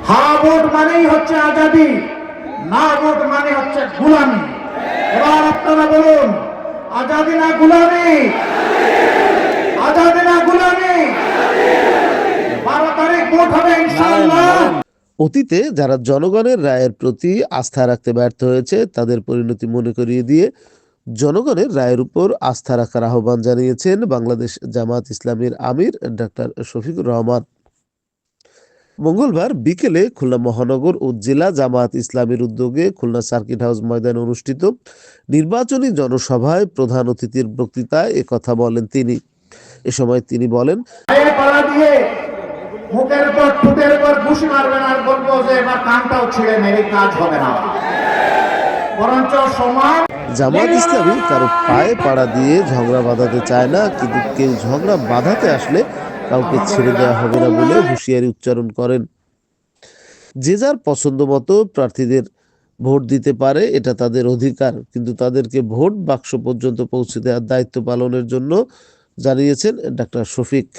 হা vote মানেই হচ্ছে আজাদি, না ভোট মানে হচ্ছে গুলামি। এবার আপনারা বলুন, আজাদি না গুলামি? আজাদি না গুলামি? 12 তারিখ ভোট হবে ইনশাআল্লাহ। অতীতে যারা জনগণের রায়ের প্রতি আস্থা রাখতে ব্যর্থ হয়েছে তাদের পরিণতি মনে করিয়ে দিয়ে জনগণের রায়ের উপর আস্থা রাখার আহ্বান জানিয়েছেন বাংলাদেশ জামায়াত ইসলামীর আমির ডক্টর শফিকুর রহমান। মঙ্গলবার বিকেলে খুলনা মহানগর ও জেলা জামায়াত ইসলামীর উদ্যোগে খুলনা সার্কিট হাউস ময়দানে অনুষ্ঠিত নির্বাচনী জনসভায় প্রধান অতিথির বক্তৃতায় একথা বলেন তিনি। এ সময় তিনি বলেন, মুখের উপর ঠোঁটের উপর ঘুষি মারবেন আর বলবো যে এবার কানটাও ছিঁড়ে মেরে কাজ হবে না, বরঞ্চ সমান। জামায়াত ইসলামী কারো পায়ে পাড়া দিয়ে ঝগড়া বাঁধাতে চায় না, কিন্তু কেউ ঝগড়া বাঁধাতে আসলে কাউকে ছেড়ে দেওয়া হবে না বলে হুঁশিয়ারি উচ্চারণ করেন। যে যার পছন্দ মতো প্রার্থীদের ভোট দিতে পারে, এটা তাদের অধিকার, কিন্তু তাদেরকে ভোট বাক্স পর্যন্ত পৌঁছে দেওয়ার দায়িত্ব পালনের জন্য জানিয়েছেন ডক্টর শফিক।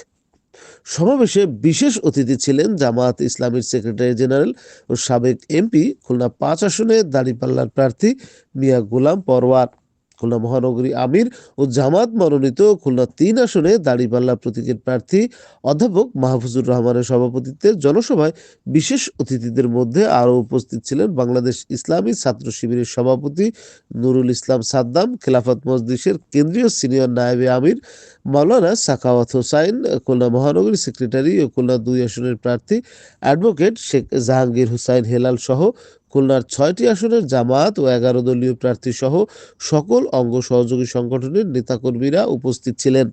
সমাবেশে বিশেষ অতিথি ছিলেন জামায়াত ইসলামীর সেক্রেটারি জেনারেল ও সাবেক এমপি খুলনা 5 আসনে দাঁড়িপাল্লার প্রার্থী মিয়া গোলাম পরওয়ার, খুলনা মহানগরী আমির ও জামাত মনোনীত খুলনা 3 আসনে দাঁড়িপাল্লা প্রতীকের প্রার্থী অধ্যাপক মাহফুজুর রহমানের সভাপতিত্বে জনসভায় বিশেষ অতিথিদের মধ্যে আরও উপস্থিত ছিলেন বাংলাদেশ ইসলামী ছাত্র শিবিরের সভাপতি নুরুল ইসলাম সাদ্দাম, খেলাফত মজলিসের কেন্দ্রীয় সিনিয়র নায়েবে আমির মাওলানা সাখাওয়াত হোসাইন, খুলনা মহানগরী সেক্রেটারি ও খুলনা 2 আসনের প্রার্থী অ্যাডভোকেট শেখ জাহাঙ্গীর হুসাইন হেলাল সহ খুলনার 6টি আসনের জামায়াত ও 11 দলীয় প্রার্থী সহ সকল অঙ্গ সহযোগী সংগঠনের নেতাকর্মীরা উপস্থিত ছিলেন।